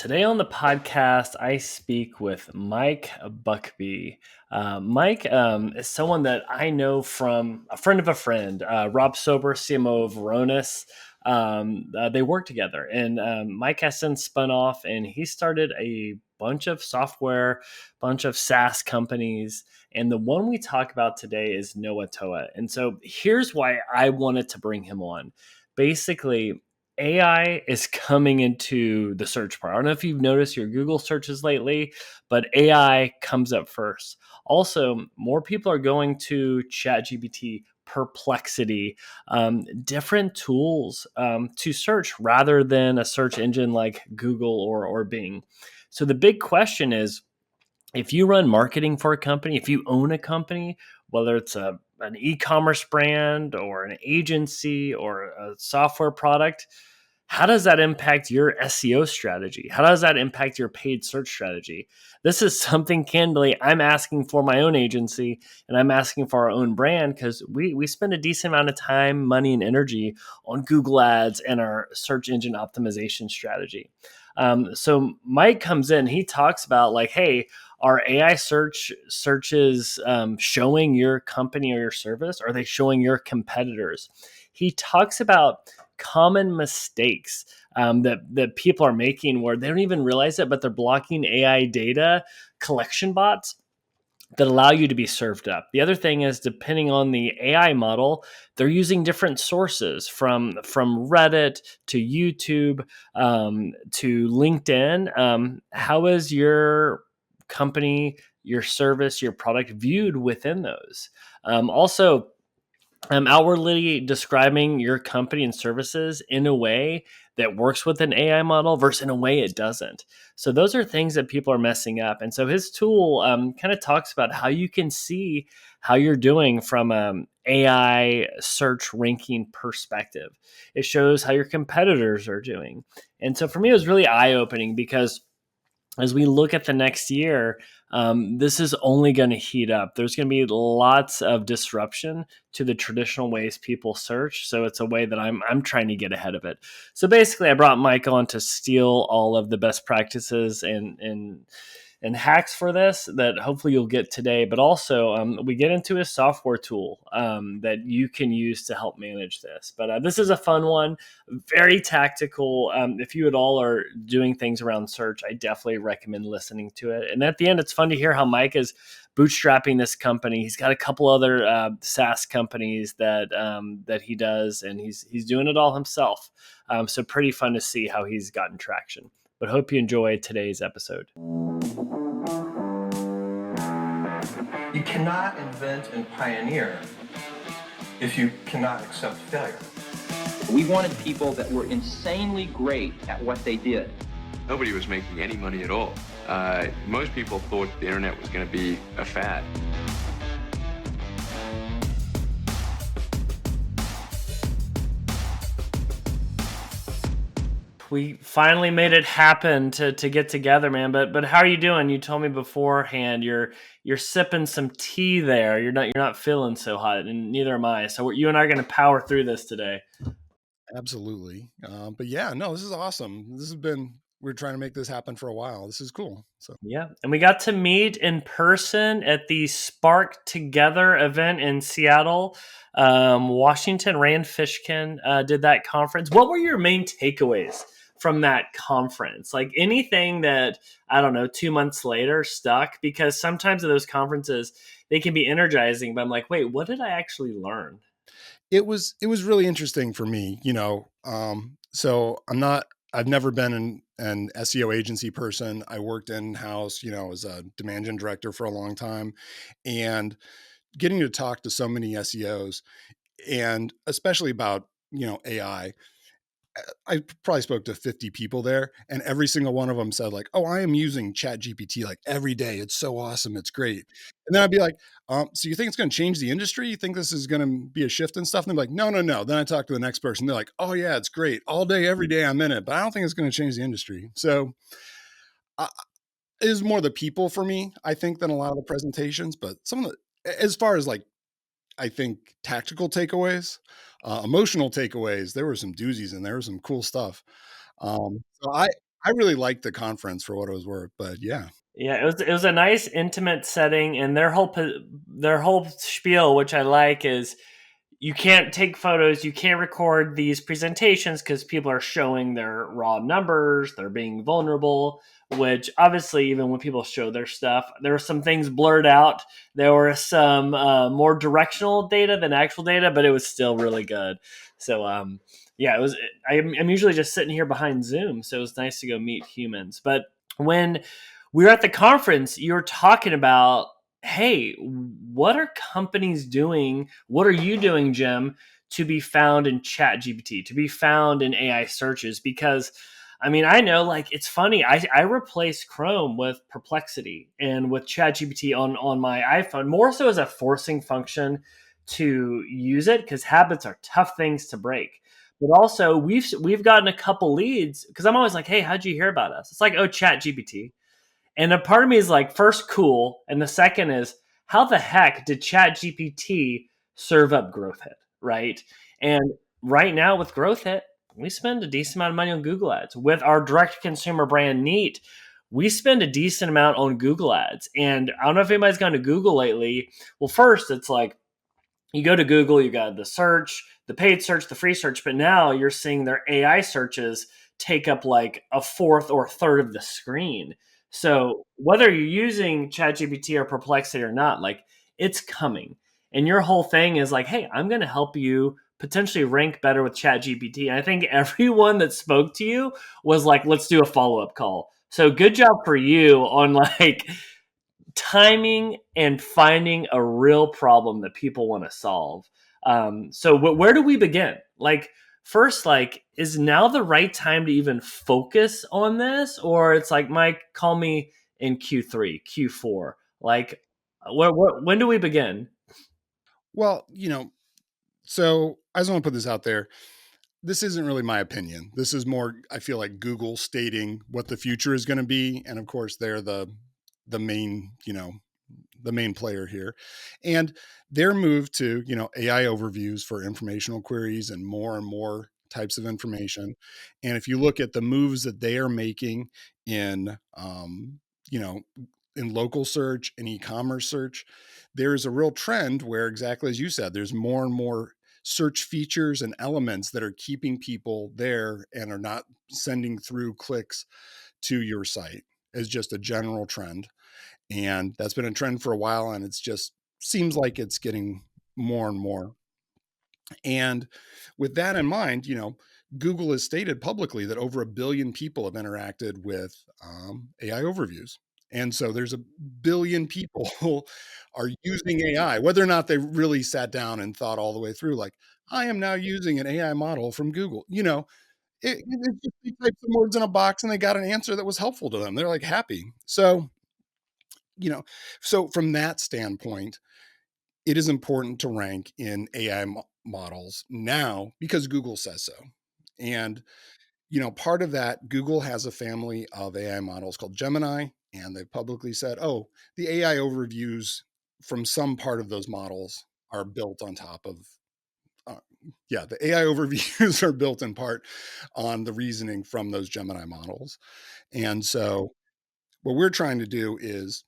Today on the podcast, I speak with Mike Buckbee. Mike is someone that I know from a friend of a friend, Rob Sober, CMO of Varonis. They work together, and Mike has since spun off, and he started a bunch of software, bunch of SaaS companies. And the one we talk about today is Knowatoa. And so here's why I wanted to bring him on. Basically, AI is coming into the search bar. I don't know if you've noticed your Google searches lately, but AI comes up first. Also, more people are going to ChatGPT, Perplexity, different tools to search rather than a search engine like Google or Bing. So the big question is, if you run marketing for a company, if you own a company, whether it's an e-commerce brand or an agency or a software product, how does that impact your SEO strategy? How does that impact your paid search strategy? This is something, candidly, I'm asking for my own agency and I'm asking for our own brand because we spend a decent amount of time, money, and energy on Google Ads and our search engine optimization strategy. So Mike comes in, he talks about like, hey, are AI searches showing your company or your service? Are they showing your competitors? He talks about common mistakes that people are making where they don't even realize it, but they're blocking AI data collection bots that allow you to be served up. The other thing is, depending on the AI model, they're using different sources from Reddit to YouTube to LinkedIn. How is your company, your service, your product viewed within those? Also, outwardly describing your company and services in a way that works with an AI model versus in a way it doesn't. So those are things that people are messing up. And so his tool kind of talks about how you can see how you're doing from an AI search ranking perspective. It shows how your competitors are doing. And so for me, it was really eye opening because as we look at the next year, this is only going to heat up. There's going to be lots of disruption to the traditional ways people search. So it's a way that I'm trying to get ahead of it. So basically, I brought Mike on to steal all of the best practices and hacks for this that hopefully you'll get today. But also, we get into a software tool that you can use to help manage this. But this is a fun one, very tactical. If you at all are doing things around search, I definitely recommend listening to it. And at the end, it's fun to hear how Mike is bootstrapping this company. He's got a couple other SaaS companies that he does, and he's doing it all himself. So pretty fun to see how he's gotten traction. But hope you enjoy today's episode. You cannot invent and pioneer if you cannot accept failure. We wanted people that were insanely great at what they did. Nobody was making any money at all. Most people thought the internet was going to be a fad. We finally made it happen to get together, man. But how are you doing? You told me beforehand you're sipping some tea there. You're not feeling so hot, and neither am I. So you and I are going to power through this today. Absolutely. But yeah, no, this is awesome. We're trying to make this happen for a while. This is cool. So Yeah, and we got to meet in person at the Spark Together event in Seattle, Washington. Rand Fishkin did that conference. What were your main takeaways from that conference? Like anything that, I don't know, 2 months later stuck? Because sometimes at those conferences, they can be energizing, but I'm like, wait, what did I actually learn? it was really interesting for me, so I've never been an SEO agency person. I worked in-house, as a demand gen director for a long time, and getting to talk to so many SEOs and especially about, AI. I probably spoke to 50 people there, and every single one of them said like, "Oh, I am using ChatGPT like every day. It's so awesome. It's great." And then I'd be like, "So you think it's going to change the industry? You think this is going to be a shift and stuff?" And they're like, "No, no, no." Then I talk to the next person. They're like, "Oh yeah, it's great. All day, every day I'm in it, but I don't think it's going to change the industry." So uh, it is more the people for me, I think, than a lot of the presentations. But some of as far as like, I think tactical takeaways, emotional takeaways, there were some doozies and there was some cool stuff. So I really liked the conference for what it was worth, but yeah. Yeah, it was a nice intimate setting, and their whole spiel, which I like, is you can't take photos, you can't record these presentations because people are showing their raw numbers, they're being vulnerable. Which obviously, even when people show their stuff, there were some things blurred out. There were some more directional data than actual data, but it was still really good. So yeah, it was. I'm usually just sitting here behind Zoom, so it was nice to go meet humans. But when we were at the conference, you were talking about, hey, what are companies doing? What are you doing, Jim, to be found in ChatGPT, to be found in AI searches? Because I mean, I know, like, it's funny. I replaced Chrome with Perplexity and with ChatGPT on my iPhone, more so as a forcing function to use it, because habits are tough things to break. But also, we've gotten a couple leads, because I'm always like, hey, how'd you hear about us? It's like, oh, ChatGPT. And a part of me is like, first, cool. And the second is, how the heck did ChatGPT serve up Growth Hit, right? And right now with Growth Hit, we spend a decent amount of money on Google Ads. With our direct consumer brand Neat, we spend a decent amount on Google Ads. And I don't know if anybody's gone to Google lately. Well, first, it's like, you go to Google, you got the search, the paid search, the free search, but now you're seeing their AI searches take up like a fourth or third of the screen. So whether you're using ChatGPT or Perplexity or not, like, it's coming. And your whole thing is like, hey, I'm going to help you potentially rank better with ChatGPT. And I think everyone that spoke to you was like, let's do a follow-up call. So good job for you on like timing and finding a real problem that people want to solve. So where do we begin? Like, first, like, is now the right time to even focus on this, or it's like, Mike, call me in Q3, Q4? Like, when do we begin? Well, so I just want to put this out there. This isn't really my opinion. This is more, I feel like, Google stating what the future is going to be. And of course, they're the main, the main player here. And their move to, AI overviews for informational queries and more types of information. And if you look at the moves that they are making in, you know, in local search and e-commerce search, there's a real trend where, exactly as you said, there's more and more search features and elements that are keeping people there and are not sending through clicks to your site, as just a general trend. And that's been a trend for a while, and it's just seems like it's getting more and more. And with that in mind, Google has stated publicly that over 1 billion people have interacted with AI overviews. And so there's 1 billion people who are using AI, whether or not they really sat down and thought all the way through, like, I am now using an AI model from Google. It just, they typed some words in a box and they got an answer that was helpful to them. They're like happy. You know, so from that standpoint, it is important to rank in AI models now because Google says so. And, part of that, Google has a family of AI models called Gemini, and they've publicly said, oh, the AI overviews from some part of those models are built on top of, uh, yeah, the AI overviews are built in part on the reasoning from those Gemini models. And so what we're trying to do is,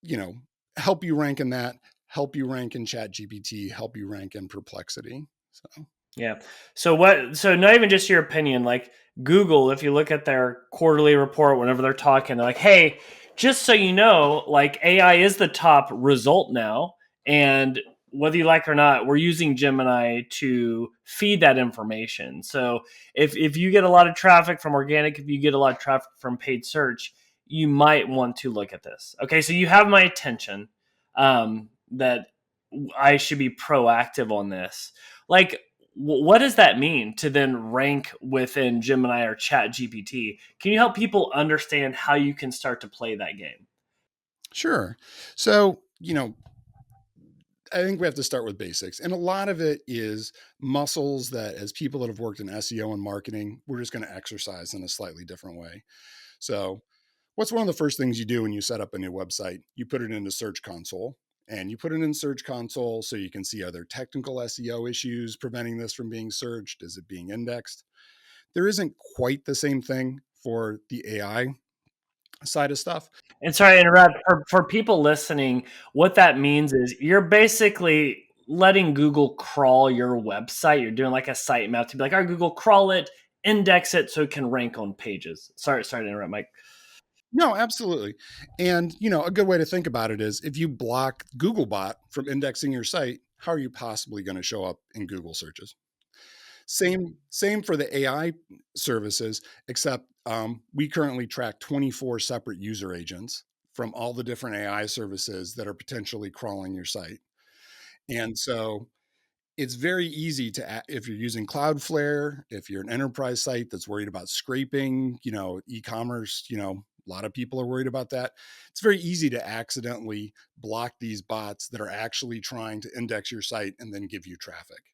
you know, help you rank in that, help you rank in Chat GPT, help you rank in Perplexity. So Yeah. So not even just your opinion, like Google, if you look at their quarterly report, whenever they're talking, they're like, hey, just so you know, like, AI is the top result now. And whether you like it or not, we're using Gemini to feed that information. So if you get a lot of traffic from organic, if you get a lot of traffic from paid search, you might want to look at this. Okay. So you have my attention, that I should be proactive on this. Like, what does that mean to then rank within Gemini or Chat GPT? Can you help people understand how you can start to play that game? sure. So, I think we have to start with basics. And a lot of it is muscles that, as people that have worked in SEO and marketing, we're just going to exercise in a slightly different way. So, what's one of the first things you do when you set up a new website? You put it into Search Console. And you put it in Search Console so you can see, are there technical SEO issues preventing this from being searched? Is it being indexed? There isn't quite the same thing for the AI side of stuff. And sorry to interrupt. For people listening, what that means is you're basically letting Google crawl your website. You're doing like a sitemap to be like, all right, Google, crawl it, index it so it can rank on pages. Sorry to interrupt, Mike. No, absolutely. And, a good way to think about it is if you block Googlebot from indexing your site, how are you possibly going to show up in Google searches? Same for the AI services, except we currently track 24 separate user agents from all the different AI services that are potentially crawling your site. And so it's very easy to, if you're using Cloudflare, if you're an enterprise site that's worried about scraping, e-commerce, a lot of people are worried about that. It's very easy to accidentally block these bots that are actually trying to index your site and then give you traffic.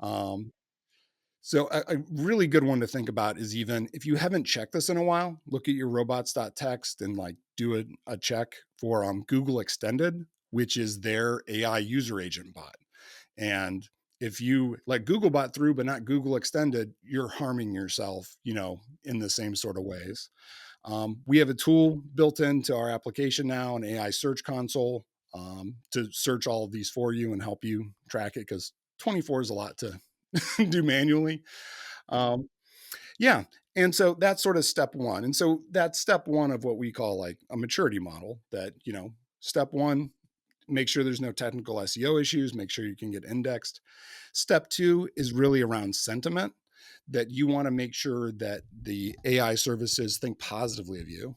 Um, so a really good one to think about is, even if you haven't checked this in a while, look at your robots.txt and like do a check for Google Extended, which is their AI user agent bot. And if you let Googlebot through, but not Google Extended, you're harming yourself, in the same sort of ways. We have a tool built into our application now, an AI search console, to search all of these for you and help you track it, because 24 is a lot to do manually. Um, yeah. And so that's sort of step one. And so that's step one of what we call like a maturity model, that, step one, make sure there's no technical SEO issues, make sure you can get indexed. Step two is really around sentiment, that you want to make sure that the AI services think positively of you.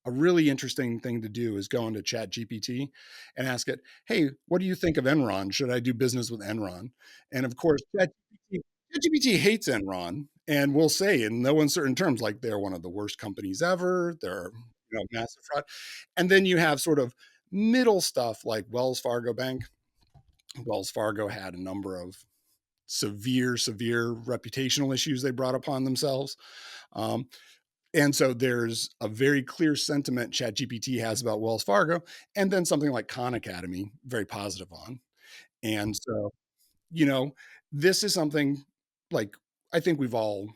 A really interesting thing to do is go into ChatGPT and ask it, hey, what do you think of Enron? Should I do business with Enron? And of course, ChatGPT hates Enron and will say in no uncertain terms, like, they're one of the worst companies ever. They're massive fraud. And then you have sort of middle stuff like Wells Fargo Bank. Wells Fargo had a number of severe reputational issues they brought upon themselves. Um, and so there's a very clear sentiment ChatGPT has about Wells Fargo, and then something like Khan Academy, very positive on. And so, you know, this is something like, I think we've all,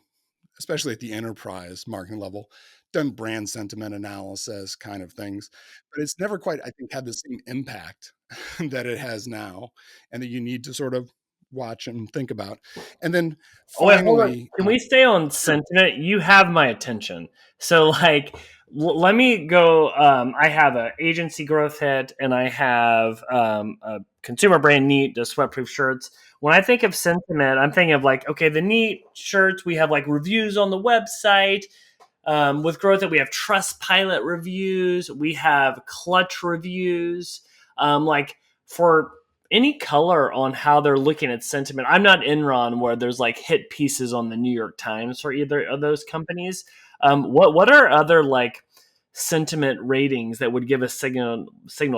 especially at the enterprise marketing level, done brand sentiment analysis kind of things, but it's never quite, I think, had the same impact that it has now, and that you need to sort of watch and think about. And then Oh, wait, hold on. finally, Can we stay on sure. sentiment? You have my attention. So, like, let me go. I have an agency growth hit, and I have a consumer brand Neat, the sweatproof shirts. When I think of sentiment, I'm thinking of like, okay, the Neat shirts, we have like reviews on the website. With growth, that we have Trust Pilot reviews, we have Clutch reviews. Like, for any color on how they're looking at sentiment. I'm not Enron, where there's like hit pieces on the New York Times for either of those companies. What are other like sentiment ratings that would give a signal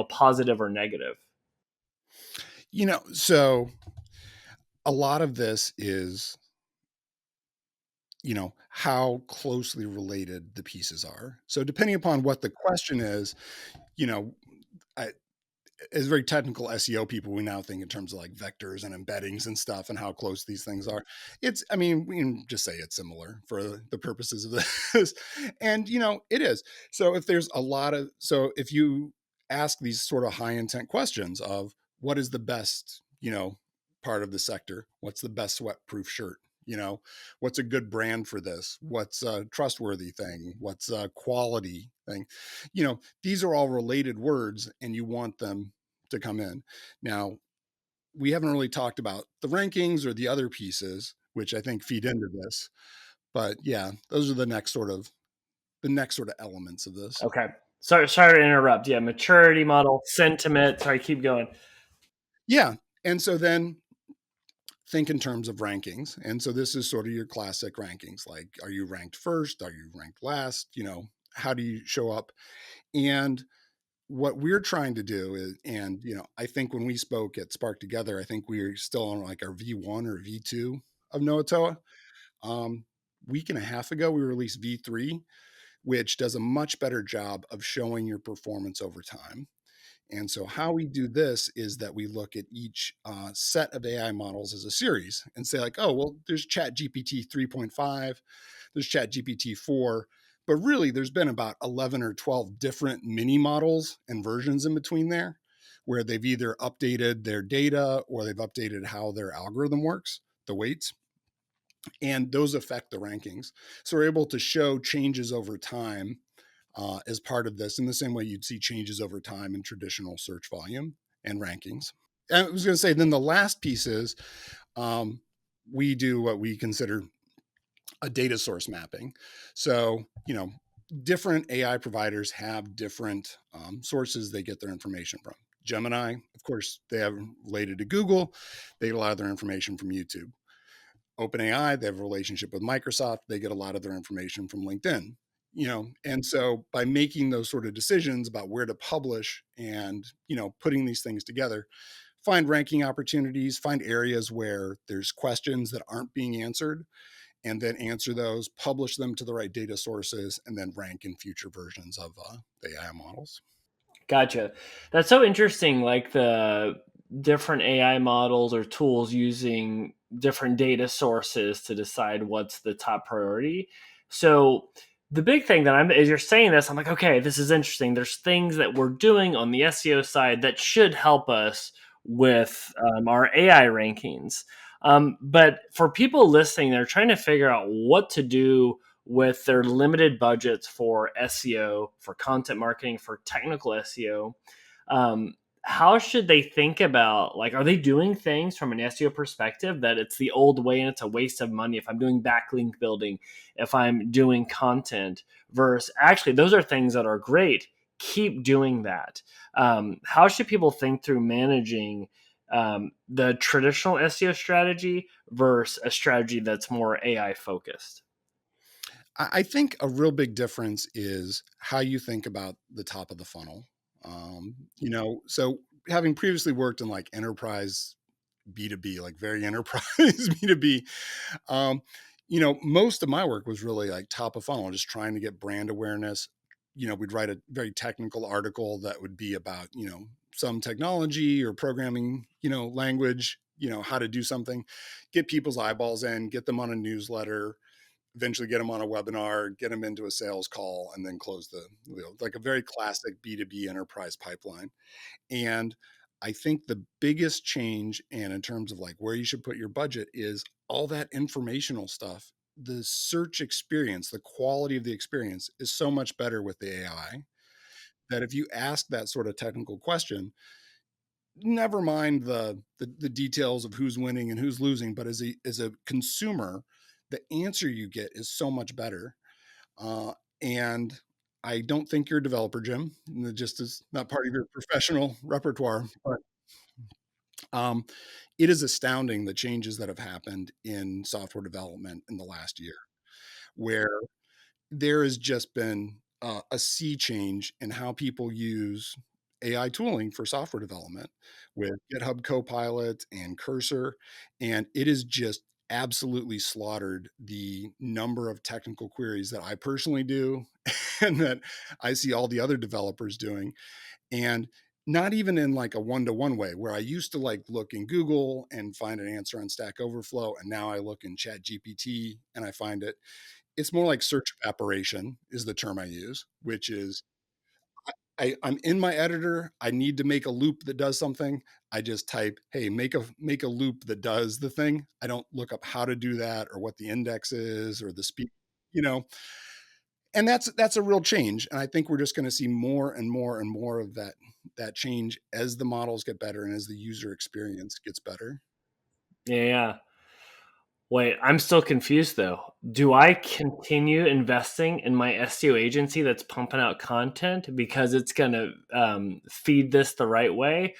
positive or negative? So a lot of this is, how closely related the pieces are. So depending upon what the question is, you know, I, as very technical SEO people, we now think in terms of like vectors and embeddings and stuff and how close these things are. I mean, we can just say it's similar for the purposes of this. And, it is. So if you ask these sort of high intent questions of what is the best, part of the sector, what's the best sweat proof shirt? What's a good brand for this? What's a trustworthy thing? What's a quality thing? These are all related words, and you want them to come in. Now, we haven't really talked about the rankings or the other pieces, which I think feed into this. But yeah, those are the next sort of elements of this. Okay. Sorry to interrupt. Yeah, maturity model, sentiment. Sorry, keep going. Yeah. And so then think in terms of rankings. And so this is sort of your classic rankings. Like, are you ranked first? Are you ranked last? How do you show up? And what we're trying to do is, and I think when we spoke at Spark Together, I think we were still on like our V1 or V2 of Knowatoa. Week and a half ago, we released V3, which does a much better job of showing your performance over time. And so how we do this is that we look at each set of AI models as a series and say like, oh, well, there's ChatGPT 3.5, there's ChatGPT 4, but really there's been about 11 or 12 different mini models and versions in between there where they've either updated their data or they've updated how their algorithm works, the weights, and those affect the rankings. So we're able to show changes over time as part of this in the same way you'd see changes over time in traditional search volume and rankings. And I was going to say, then the last piece is um, we do what we consider a data source mapping. So, different AI providers have different sources they get their information from. Gemini, of course, they have related to Google. They get a lot of their information from YouTube. OpenAI, they have a relationship with Microsoft. They get a lot of their information from LinkedIn. And so by making those sort of decisions about where to publish and, putting these things together, find ranking opportunities, find areas where there's questions that aren't being answered, and then answer those, publish them to the right data sources, and then rank in future versions of the AI models. Gotcha. That's so interesting. Like the different AI models or tools using different data sources to decide what's the top priority. So the big thing that as you're saying this, I'm like, okay, this is interesting. There's things that we're doing on the SEO side that should help us with our AI rankings. But for people listening, they're trying to figure out what to do with their limited budgets for SEO, for content marketing, for technical SEO. Um, how should they think about, like, are they doing things from an SEO perspective that it's the old way and it's a waste of money if I'm doing backlink building, if I'm doing content, versus actually those are things that are great. Keep doing that. How should people think through managing the traditional SEO strategy versus a strategy that's more AI focused? I think a real big difference is how you think about the top of the funnel. So having previously worked in like enterprise B2B, like very enterprise B2B, um, most of my work was really like top of funnel, just trying to get brand awareness. We'd write a very technical article that would be about, some technology or programming, language, how to do something, get people's eyeballs in, get them on a newsletter, eventually get them on a webinar, get them into a sales call, and then close the like a very classic B2B enterprise pipeline. And I think the biggest change, and in terms of like where you should put your budget, is all that informational stuff. The search experience, the quality of the experience is so much better with the AI that if you ask that sort of technical question, never mind the details of who's winning and who's losing, but as a consumer, the answer you get is so much better. And I don't think you're a developer, Jim. It just is not part of your professional repertoire. But um, it is astounding the changes that have happened in software development in the last year, where there has just been a sea change in how people use AI tooling for software development with GitHub Copilot and Cursor. And it is just absolutely slaughtered the number of technical queries that I personally do and that I see all the other developers doing. And not even in like a one-to-one way where I used to like look in Google and find an answer on Stack Overflow. And now I look in ChatGPT and I find it. It's more like search evaporation is the term I use, which is I'm in my editor. I need to make a loop that does something. I just type, hey, make a loop that does the thing. I don't look up how to do that or what the index is or the speed, you know. And that's a real change. And I think we're just going to see more and more and more of that change as the models get better and as the user experience gets better. Yeah. Wait, I'm still confused though. Do I continue investing in my SEO agency that's pumping out content because it's going to feed this the right way?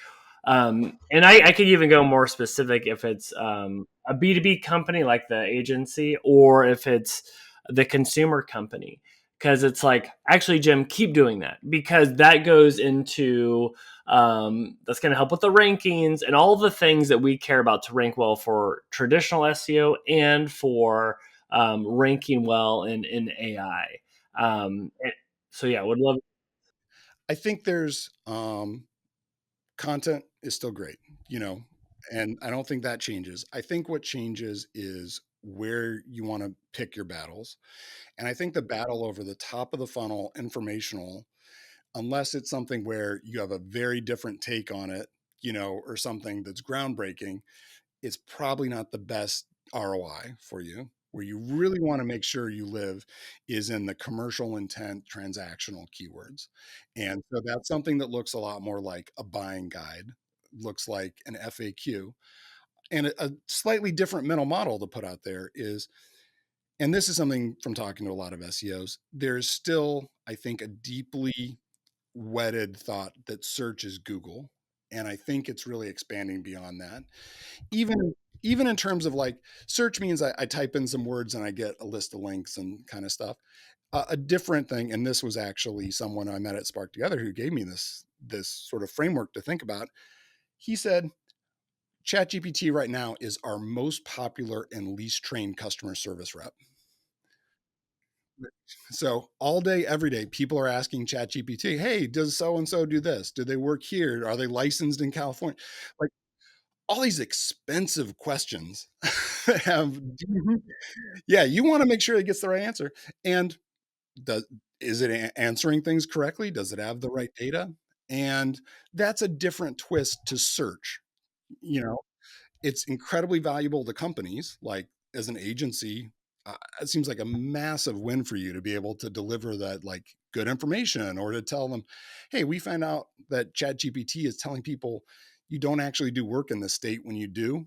And I could even go more specific if it's a B2B company like the agency or if it's the consumer company. Because it's like, actually, Jim, keep doing that because that goes into that's going to help with the rankings and all the things that we care about to rank well for traditional SEO and for ranking well in AI. Um, and- so yeah, would love. I think there's content is still great, you know, and I don't think that changes. I think what changes is where you want to pick your battles. And I think the battle over the top of the funnel, informational, unless it's something where you have a very different take on it, you know, or something that's groundbreaking, it's probably not the best ROI for you. Where you really want to make sure you live is in the commercial intent transactional keywords. And so that's something that looks a lot more like a buying guide, looks like an FAQ. And a slightly different mental model to put out there is, and this is something from talking to a lot of SEOs, there's still, I think, a deeply wedded thought that search is Google. And I think it's really expanding beyond that. Even in terms of like search means I type in some words and I get a list of links and kind of stuff. A different thing, and this was actually someone I met at Spark Together who gave me this sort of framework to think about. He said, ChatGPT right now is our most popular and least trained customer service rep. So all day, every day, people are asking ChatGPT, hey, does so and so do this? Do they work here? Are they licensed in California? Like all these expensive questions have, yeah, you want to make sure it gets the right answer. And does, is it answering things correctly? Does it have the right data? And that's a different twist to search. You know, it's incredibly valuable to companies like as an agency. It seems like a massive win for you to be able to deliver that like good information or to tell them, hey, we found out that ChatGPT is telling people you don't actually do work in the state when you do.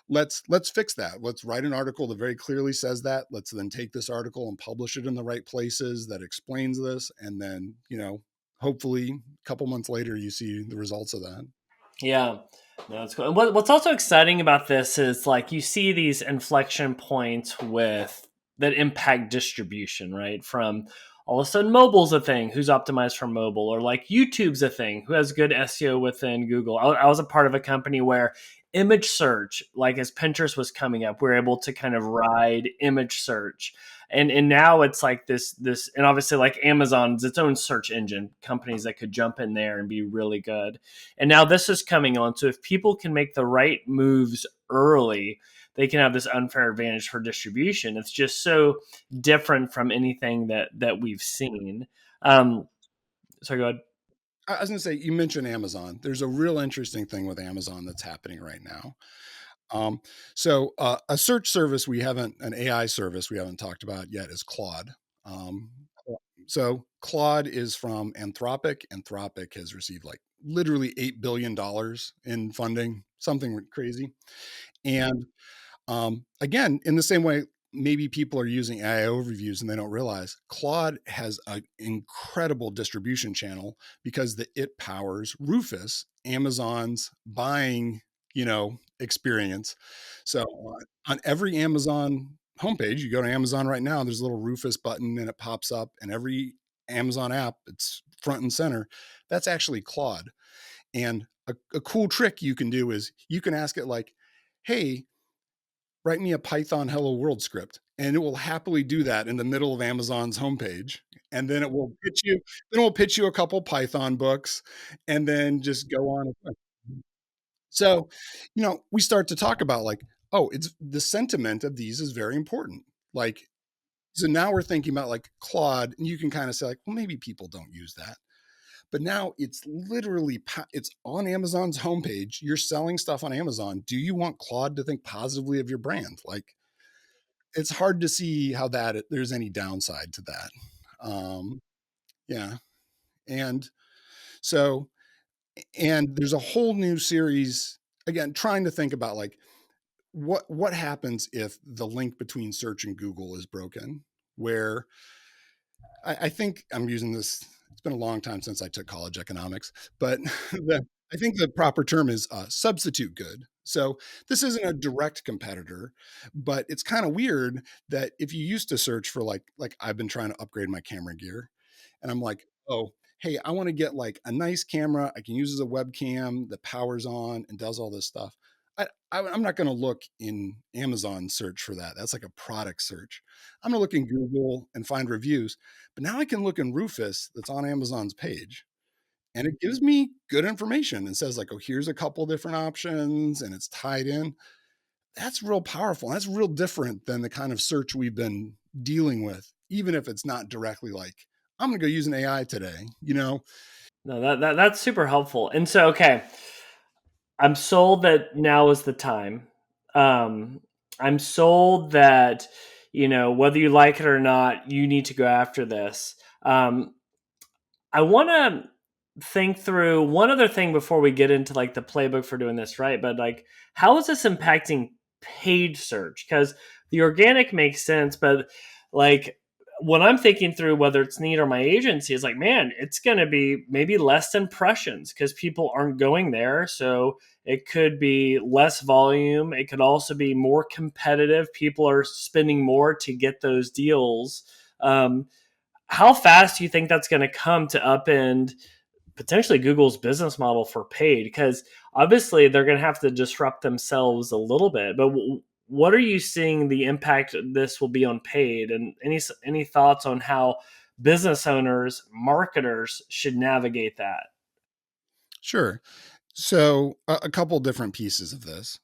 Let's fix that. Let's write an article that very clearly says that. Let's then take this article and publish it in the right places that explains this. And then, you know, hopefully a couple months later, you see the results of that. Yeah, no, that's cool. And what's also exciting about this is like you see these inflection points with that impact distribution, right? From all of a sudden mobile's a thing, who's optimized for mobile, or like YouTube's a thing, who has good SEO within Google. I was a part of a company where image search, like as Pinterest was coming up, we were able to kind of ride image search. And now it's like this, and obviously like Amazon's its own search engine, companies that could jump in there and be really good. And now this is coming on. So if people can make the right moves early, they can have this unfair advantage for distribution. It's just so different from anything that we've seen. So go ahead. I was going to say, you mentioned Amazon. There's a real interesting thing with Amazon that's happening right now. A search service an AI service we haven't talked about yet is Claude. Um, so Claude is from Anthropic. Anthropic has received like literally $8 billion in funding, something crazy. And again, in the same way, maybe people are using AI overviews and they don't realize Claude has an incredible distribution channel because it powers Rufus, Amazon's buying, you know, experience. So on every Amazon homepage, you go to Amazon right now, there's a little Rufus button and it pops up, and every Amazon app, it's front and center. That's actually Claude. And a cool trick you can do is you can ask it like, hey, write me a Python hello world script, and it will happily do that in the middle of Amazon's homepage. And then it will pitch you a couple Python books and then just go on. So, you know, we start to talk about like, oh, it's the sentiment of these is very important. Like, so now we're thinking about like Claude, and you can kind of say like, well, maybe people don't use that. But now it's literally, it's on Amazon's homepage. You're selling stuff on Amazon. Do you want Claude to think positively of your brand? Like, it's hard to see how there's any downside to that. Yeah. And so, and there's a whole new series, again, trying to think about like, what happens if the link between search and Google is broken, where I think I'm using this. It's been a long time since I took college economics, but I think the proper term is substitute good. So this isn't a direct competitor, but it's kind of weird that if you used to search for like I've been trying to upgrade my camera gear, and I'm like, oh, hey, I want to get like a nice camera I can use as a webcam that powers on and does all this stuff. I'm not going to look in Amazon search for that. That's like a product search. I'm going to look in Google and find reviews. But now I can look in Rufus that's on Amazon's page. and it gives me good information and says like, oh, here's a couple different options and it's tied in. That's real powerful. That's real different than the kind of search we've been dealing with, even if it's not directly like, I'm going to go use an AI today, you know? No, that's super helpful. And so, okay, I'm sold that now is the time. Um, I'm sold that, whether you like it or not, you need to go after this. I want to think through one other thing before we get into like the playbook for doing this right. But like, how is this impacting paid search? Because the organic makes sense, but like when I'm thinking through whether it's need or my agency, is like, man, it's going to be maybe less impressions because people aren't going there. So it could be less volume. It could also be more competitive. People are spending more to get those deals. How fast do you think that's going to come to upend potentially Google's business model for paid? Because obviously they're going to have to disrupt themselves a little bit. But what are you seeing the impact this will be on paid? And any thoughts on how business owners, marketers should navigate that? Sure. So a couple different pieces of this.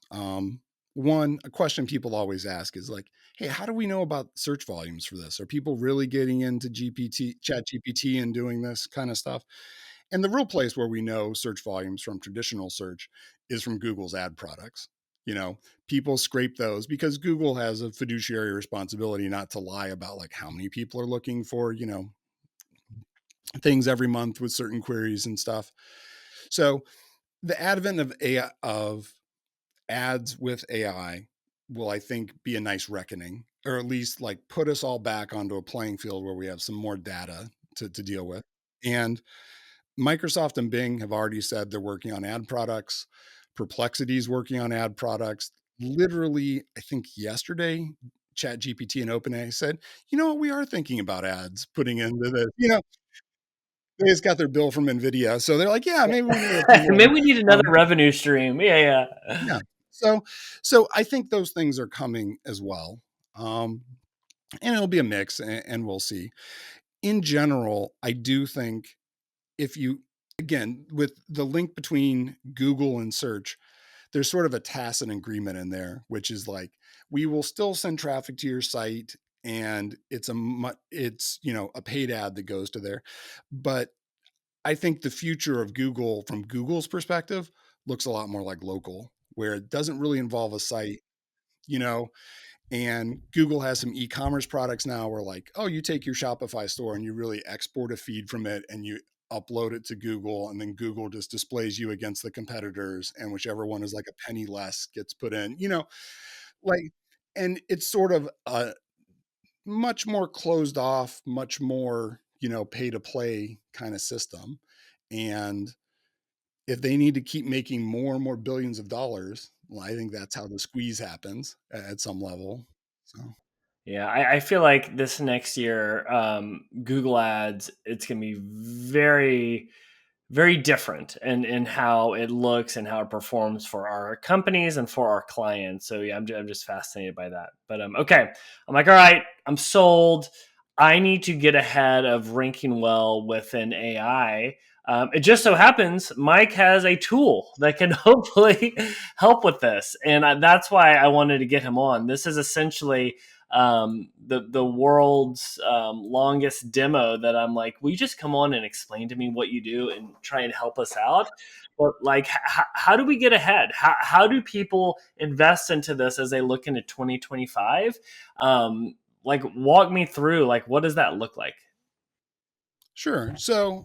One, a question people always ask is like, hey, how do we know about search volumes for this? Are people really getting into chat GPT and doing this kind of stuff? And the real place where we know search volumes from traditional search is from Google's ad products. You know, people scrape those because Google has a fiduciary responsibility not to lie about like how many people are looking for, things every month with certain queries and stuff. So the advent of AI, of ads with AI, will, I think, be a nice reckoning, or at least like put us all back onto a playing field where we have some more data to deal with. And Microsoft and Bing have already said they're working on ad products. Perplexity's working on ad products. Literally, I think yesterday, ChatGPT and OpenAI said, you know what, we are thinking about ads putting into this. They just got their bill from NVIDIA. So they're like, yeah, maybe we need a few more. Maybe we need another Um, revenue stream. Yeah, yeah. yeah. So I think those things are coming as well. And it'll be a mix and we'll see. In general, I do think if you, again, with the link between Google and search, there's sort of a tacit agreement in there, which is like, we will still send traffic to your site and it's, a paid ad that goes to there. But I think the future of Google from Google's perspective looks a lot more like local, where it doesn't really involve a site, you know, and Google has some e-commerce products now where like, oh, you take your Shopify store and you really export a feed from it and you upload it to Google and then Google just displays you against the competitors and whichever one is like a penny less gets put in, like, and it's sort of a much more closed off, much more, pay to play kind of system. And if they need to keep making more and more billions of dollars, well, I think that's how the squeeze happens at some level. So. Yeah, I feel like this next year, Google Ads, it's going to be very, very different in how it looks and how it performs for our companies and for our clients. So yeah, I'm just fascinated by that. But okay, I'm like, all right, I'm sold. I need to get ahead of ranking well within AI. It just so happens Mike has a tool that can hopefully help with this, and that's why I wanted to get him on. This is essentially the world's longest demo that I'm like, will you just come on and explain to me what you do and try and help us out? But like, how do we get ahead? How do people invest into this as they look into 2025? Like, walk me through, like, what does that look like? Sure. So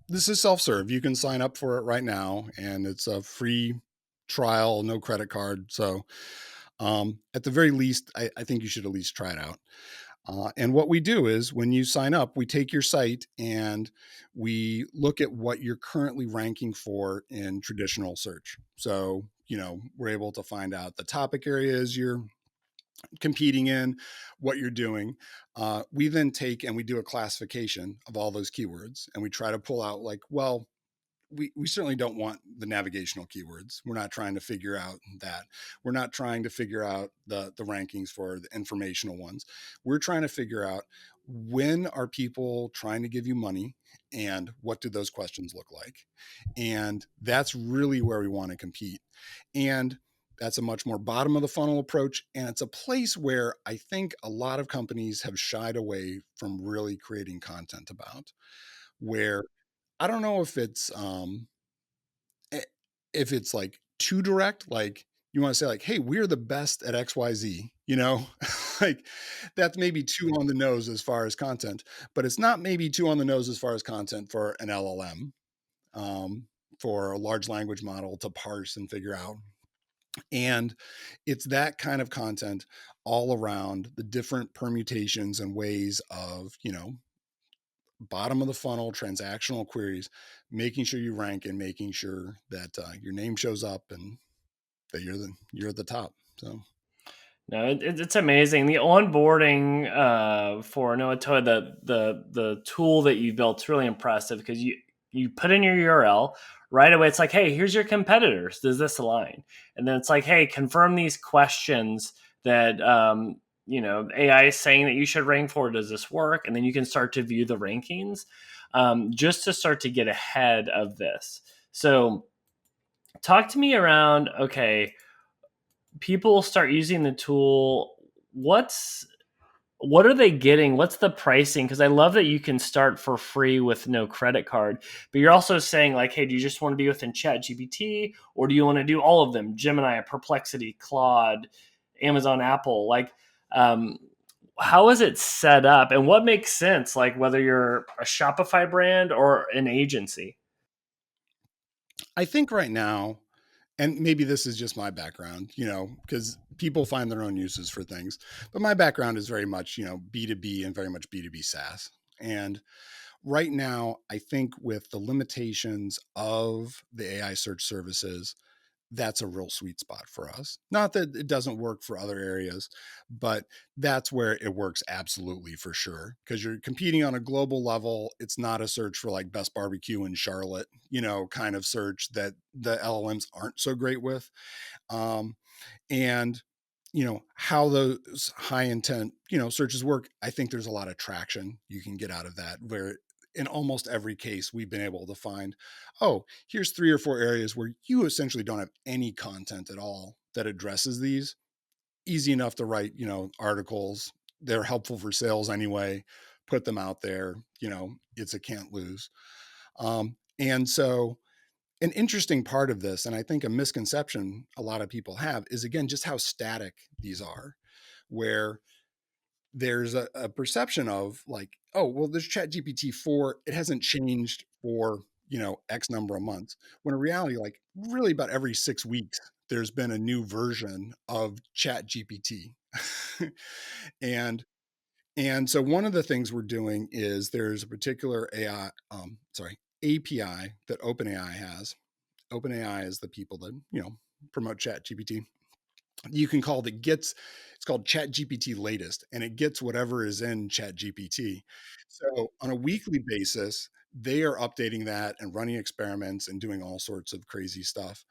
this is self-serve. You can sign up for it right now, and it's a free trial, no credit card. So at the very least, I think you should at least try it out. And what we do is when you sign up, we take your site and we look at what you're currently ranking for in traditional search. So, we're able to find out the topic areas you're competing in, what you're doing. We then take and we do a classification of all those keywords and we try to pull out like, well, we certainly don't want the navigational keywords. We're not trying to figure out that. We're not trying to figure out the rankings for the informational ones. We're trying to figure out when are people trying to give you money, and what do those questions look like? And that's really where we want to compete. And that's a much more bottom of the funnel approach. And it's a place where I think a lot of companies have shied away from really creating content about, where I don't know eh, if it's like too direct, like you want to say like, hey, we're the best at XYZ, like that's maybe too on the nose as far as content, but it's not maybe too on the nose as far as content for an LLM, um, for a large language model to parse and figure out. And it's that kind of content all around the different permutations and ways of, bottom of the funnel transactional queries, making sure you rank and making sure that your name shows up and that you're at the top. So No, it's amazing. The onboarding for Knowatoa, the tool that you built is really impressive because you put in your URL right away. It's like, hey, here's your competitors. Does this align? And then it's like, hey, confirm these questions that AI is saying that you should rank for. Does this work? And then you can start to view the rankings, just to start to get ahead of this. So talk to me around, okay, people start using the tool. What are they getting? What's the pricing? Because I love that you can start for free with no credit card, but you're also saying like, hey, do you just want to be within ChatGPT, or do you want to do all of them? Gemini, Perplexity, Claude, Amazon, Apple. Like, um, how is it set up, and what makes sense? Like whether you're a Shopify brand or an agency. I think right now, and maybe this is just my background, because people find their own uses for things, but my background is very much, B2B and very much B2B SaaS. And right now, I think with the limitations of the AI search services, that's a real sweet spot for us. Not that it doesn't work for other areas, but that's where it works absolutely for sure. Because you're competing on a global level. It's not a search for like best barbecue in Charlotte, kind of search that the LLMs aren't so great with. Um, and how those high intent searches work, I think there's a lot of traction you can get out of that, where in almost every case we've been able to find, oh, here's 3 or 4 areas where you essentially don't have any content at all that addresses these. Easy enough to write articles. They're helpful for sales anyway. Put them out there. It's a can't lose. And so an interesting part of this, and I think a misconception a lot of people have, is again just how static these are, where there's a perception of like, oh, well, there's ChatGPT 4, it hasn't changed for X number of months. When in reality, like really about every 6 weeks, there's been a new version of ChatGPT. and and so one of the things we're doing is there's a particular API that OpenAI has. OpenAI is the people that promote ChatGPT. You can call it's called ChatGPT latest, and it gets whatever is in ChatGPT. So on a weekly basis, they are updating that and running experiments and doing all sorts of crazy stuff.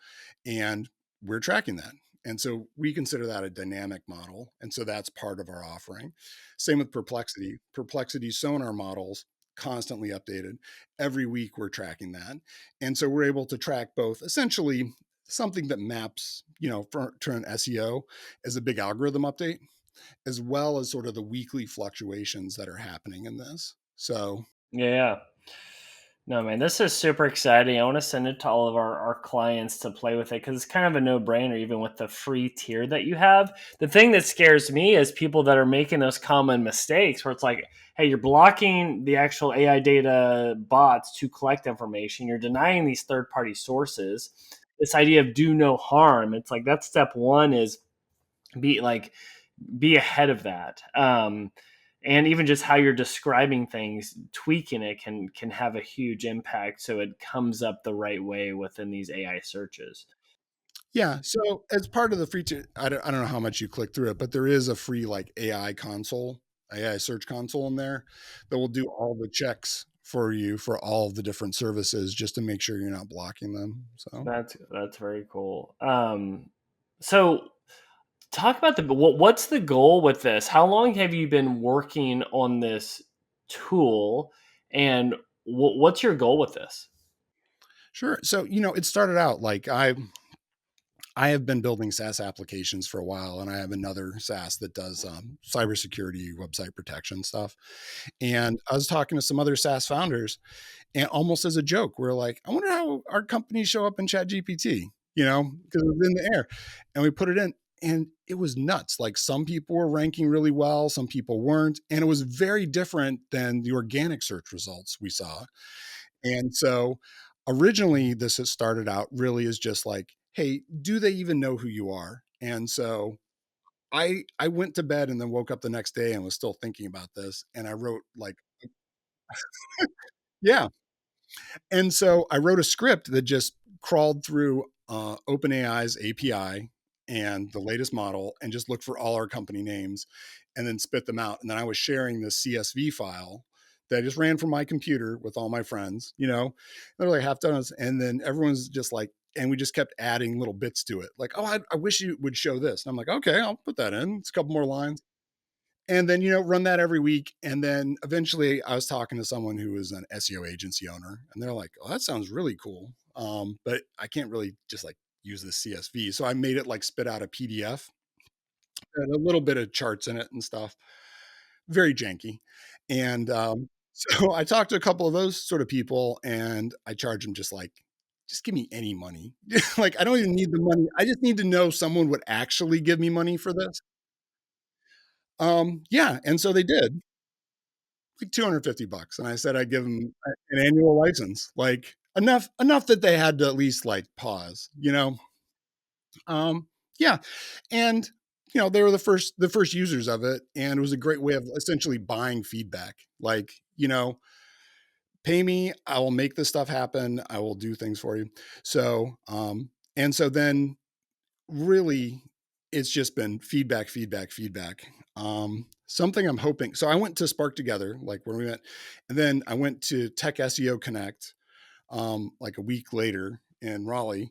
And we're tracking that. And so we consider that a dynamic model. And so that's part of our offering. Same with Perplexity. Perplexity sonar models constantly updated. Every week we're tracking that. And so we're able to track both essentially something that maps, to an SEO as a big algorithm update, as well as sort of the weekly fluctuations that are happening in this. So Yeah. No, man, this is super exciting. I want to send it to all of our clients to play with it because it's kind of a no brainer, even with the free tier that you have. The thing that scares me is people that are making those common mistakes where it's like, hey, you're blocking the actual AI data bots to collect information. You're denying these third party sources. This idea of do no harm. It's like that's step one is be like be ahead of that. And even just how you're describing things, tweaking it can have a huge impact. So it comes up the right way within these AI searches. yeah, so as part of the free tier, I don't know how much you click through it, but there is a free like AI search console in there that will do all the checks for you for all of the different services just to make sure you're not blocking them. So That's very cool. So talk about what's the goal with this? How long have you been working on this tool, and what's your goal with this? Sure. So, it started out like I have been building SaaS applications for a while, and I have another SaaS that does cybersecurity, website protection stuff. And I was talking to some other SaaS founders, and almost as a joke, we're like, I wonder how our companies show up in ChatGPT, because it was in the air. And we put it in, and it was nuts. Like some people were ranking really well, some people weren't. And it was very different than the organic search results we saw. And so originally, this has started out really as just like, hey, do they even know who you are? And so I went to bed and then woke up the next day and was still thinking about this. And I wrote like, yeah. And so I wrote a script that just crawled through OpenAI's API and the latest model and just looked for all our company names and then spit them out. And then I was sharing this CSV file that I just ran from my computer with all my friends, they're like half done. And then everyone's just like, and we just kept adding little bits to it. Like, oh, I wish you would show this. And I'm like, okay, I'll put that in. It's a couple more lines. And then, run that every week. And then eventually I was talking to someone who was an SEO agency owner, and they're like, oh, that sounds really cool. But I can't really just like use this CSV. So I made it like spit out a PDF and a little bit of charts in it and stuff. Very janky. And so I talked to a couple of those sort of people, and I charge them just give me any money. Like, I don't even need the money. I just need to know someone would actually give me money for this. Yeah. And so they did. Like $250. And I said I'd give them an annual license, like enough that they had to at least like pause. Um, yeah. And they were the first users of it. And it was a great way of essentially buying feedback. Like, pay me, I will make this stuff happen. I will do things for you. So, and so then really it's just been feedback, feedback, feedback. Something I'm hoping. So I went to Spark Together, like where we went, and then I went to Tech SEO Connect, like a week later in Raleigh,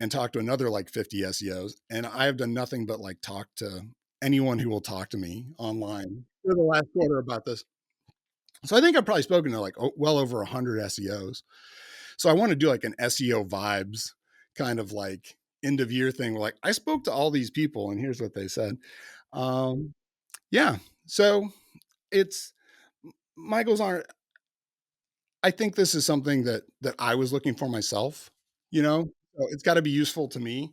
and talked to another like 50 SEOs. And I have done nothing but like talk to anyone who will talk to me online for the last quarter about this. So I think I've probably spoken to like well over 100 SEOs. So I want to do like an SEO vibes kind of like end of year thing. Like I spoke to all these people and here's what they said. Um, yeah. So it's my goals are, I think this is something that I was looking for myself, so it's got to be useful to me.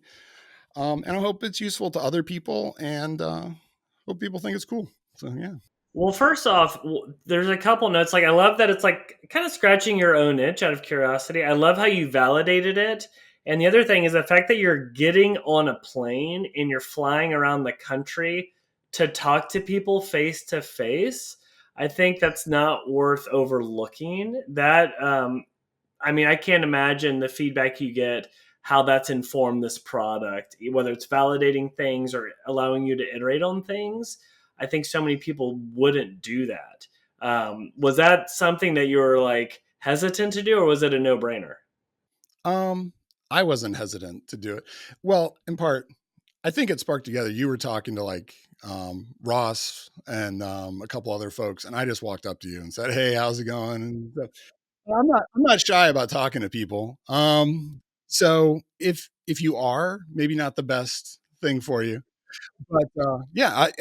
And I hope it's useful to other people and hope people think it's cool. So yeah. Well, first off, there's a couple notes. Like, I love that it's like kind of scratching your own itch out of curiosity. I love how you validated it. And the other thing is the fact that you're getting on a plane and you're flying around the country to talk to people face to face. I think that's not worth overlooking. I can't imagine the feedback you get, how that's informed this product, whether it's validating things or allowing you to iterate on things. I think so many people wouldn't do that. Was that something that you were like hesitant to do, or was it a no brainer? Um, I wasn't hesitant to do it. Well, in part, I think it sparked together. You were talking to like Ross and a couple other folks, and I just walked up to you and said, "Hey, how's it going?" And so, I'm not shy about talking to people. So if you are, maybe not the best thing for you, but yeah,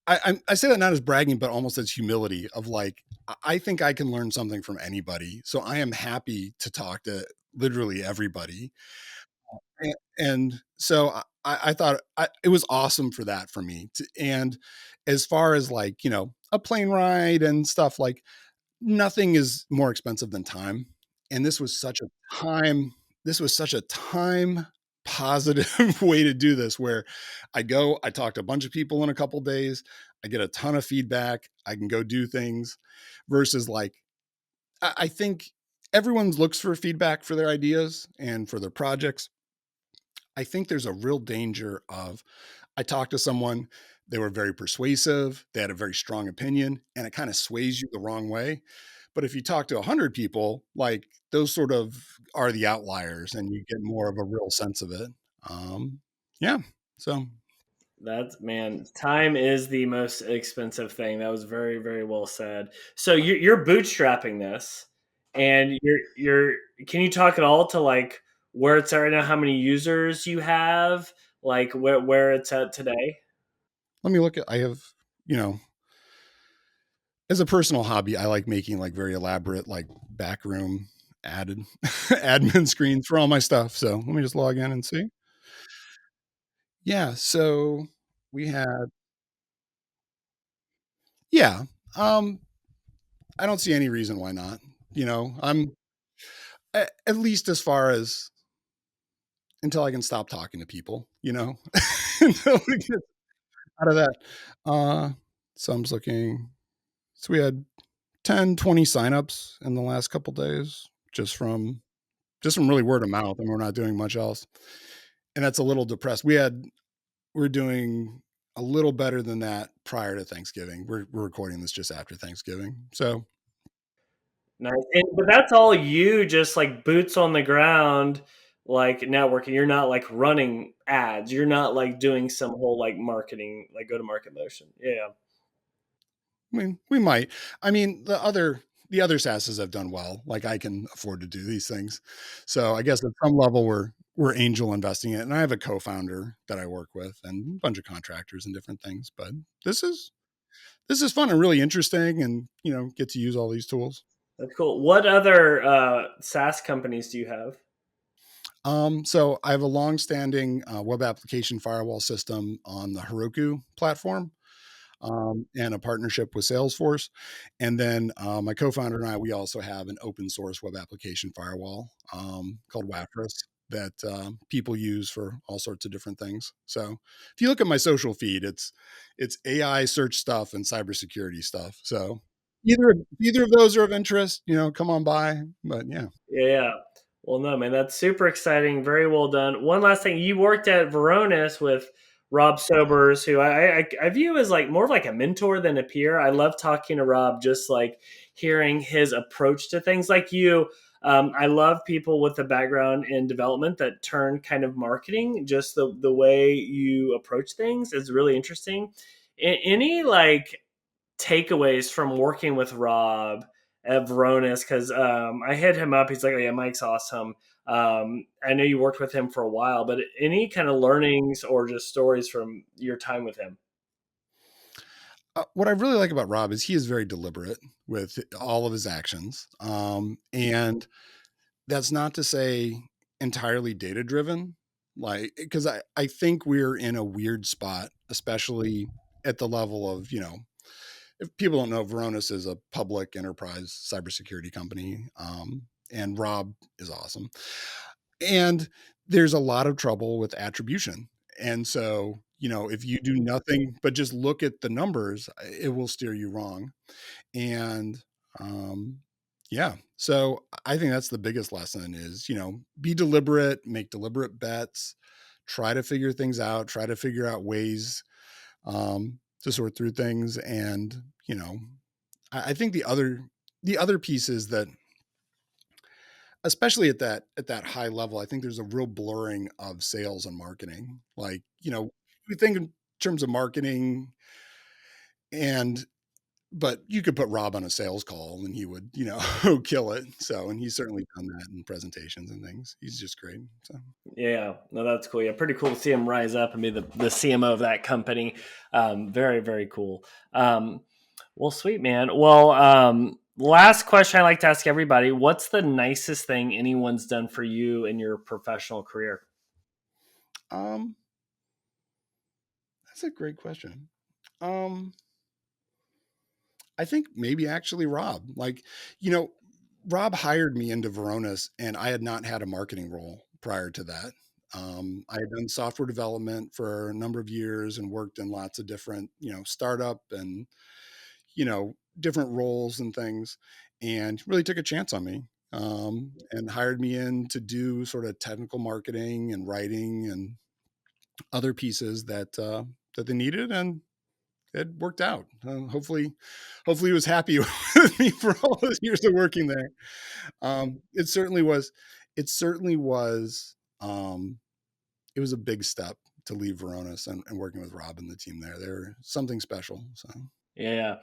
I say that not as bragging, but almost as humility of like, I think I can learn something from anybody. So I am happy to talk to literally everybody. And so I thought it was awesome for that for me. And as far as like, a plane ride and stuff, like nothing is more expensive than time. And this was such a time positive way to do this where I talk to a bunch of people in a couple days, I get a ton of feedback, I can go do things versus like, I think everyone looks for feedback for their ideas and for their projects. I think there's a real danger of I talked to someone, they were very persuasive, they had a very strong opinion, and it kind of sways you the wrong way. But if you talk to 100 people, like those sort of are the outliers and you get more of a real sense of it. Yeah. So That's man, time is the most expensive thing. That was very, very well said. So you're bootstrapping this, and you're. Can you talk at all to like where it's at right now? How many users you have? Like where it's at today? Let me look at, I have, you know, as a personal hobby, I like making like very elaborate, like backroom added admin screens for all my stuff. So let me just log in and see. Yeah. So we had, yeah. Um, I don't see any reason why not. I'm at least as far as until I can stop talking to people, until we get out of that. Uh, so I'm just looking. So we had 10, 20 signups in the last couple days just from really word of mouth, and we're not doing much else. And that's a little depressed. We're doing a little better than that prior to Thanksgiving. We're recording this just after Thanksgiving. So Nice. But that's all you, just like boots on the ground, like networking. You're not like running ads. You're not like doing some whole like marketing, like go to market motion. Yeah. I mean, we might. I mean, the other SaaSes have done well. Like I can afford to do these things. So I guess at some level we're angel investing it. And I have a co-founder that I work with and a bunch of contractors and different things. But this is this is fun and really interesting, and get to use all these tools. That's cool. What other SaaS companies do you have? So I have a long-standing web application firewall system on the Heroku platform, and a partnership with Salesforce. And then my co-founder and I, we also have an open source web application firewall called Wafris that people use for all sorts of different things. So if you look at my social feed, it's AI search stuff and cybersecurity stuff. So either of those are of interest, come on by. But yeah. Yeah. Well, no, man, that's super exciting. Very well done. One last thing, you worked at Varonis with Rob Sobers, who I view as like more of like a mentor than a peer. I love talking to Rob, just like hearing his approach to things. Like you, I love people with a background in development that turn kind of marketing. Just the way you approach things is really interesting. Any like takeaways from working with Rob at Veronis? Because I hit him up. He's like, "Oh yeah, Mike's awesome." I know you worked with him for a while, but any kind of learnings or just stories from your time with him? What I really like about Rob is he is very deliberate with all of his actions. And that's not to say entirely data driven, like, because I think we're in a weird spot, especially at the level of, if people don't know, Varonis is a public enterprise cybersecurity company. And Rob is awesome. And there's a lot of trouble with attribution. And so, if you do nothing but just look at the numbers, it will steer you wrong. And um, yeah, so I think that's the biggest lesson is, be deliberate, make deliberate bets, try to figure things out, try to figure out ways to sort through things. And, I think the other piece is that, especially at that high level, I think there's a real blurring of sales and marketing. Like, we think in terms of marketing, and but you could put Rob on a sales call and he would, kill it. So, and he's certainly done that in presentations and things. He's just great. So, Yeah, no, that's cool. Yeah, pretty cool to see him rise up and be the CMO of that company. Very, very cool. Well, sweet, man. Well, last question I like to ask everybody: what's the nicest thing anyone's done for you in your professional career? um, that's a great question. Um, I think maybe actually Rob. Like, you know, Rob hired me into Varonis, and I had not had a marketing role prior to that. I had done software development for a number of years and worked in lots of different, startup and, different roles and things, and really took a chance on me, and hired me in to do sort of technical marketing and writing and other pieces that they needed, and it worked out. Hopefully he was happy with me for all those years of working there. It certainly was. It certainly was. It was a big step to leave Varonis and working with Rob and the team there. They're something special. So Yeah.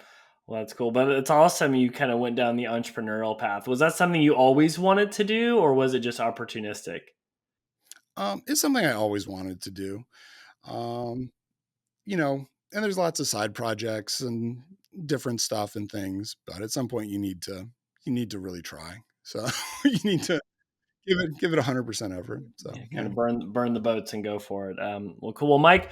Well, that's cool. But it's awesome you kind of went down the entrepreneurial path. Was that something you always wanted to do, or was it just opportunistic? it's something I always wanted to do. Um, you know, and there's lots of side projects and different stuff and things, but at some point you need to really try. So you need to give it 100% effort. So Yeah, kind yeah. of burn the boats and go for it. Well, cool. Well, Mike,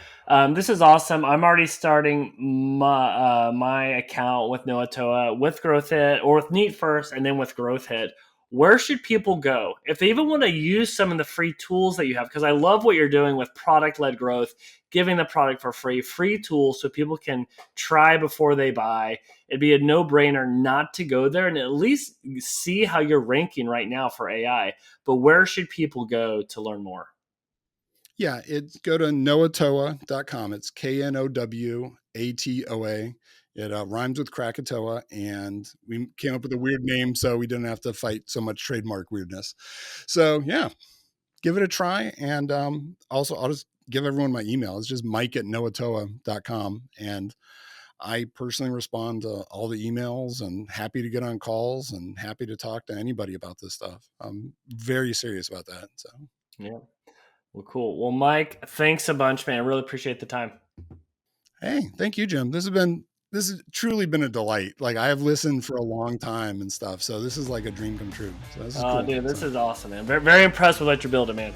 this is awesome. I'm already starting my account with Knowatoa, with Growth Hit, or with Neat first, and then with Growth Hit. Where should people go if they even want to use some of the free tools that you have? Because I love what you're doing with product led growth, giving the product for free tools so people can try before they buy. It'd be a no brainer not to go there and at least see how you're ranking right now for AI. But where should people go to learn more? Yeah, go to knowatoa.com. It's Knowatoa. It rhymes with Krakatoa, and we came up with a weird name so we didn't have to fight so much trademark weirdness. So yeah, give it a try. And also, I'll just give everyone my email. It's just mike@knowatoa.com. And I personally respond to all the emails and happy to get on calls and happy to talk to anybody about this stuff. I'm very serious about that. So Yeah. Well, cool. Well, Mike, thanks a bunch, man. I really appreciate the time. hey, thank you, Jim. This has truly been a delight. Like I have listened for a long time and stuff. So this is like a dream come true. So this is Oh, cool. dude, this So is awesome, man. Very, very impressed with what you're building, man.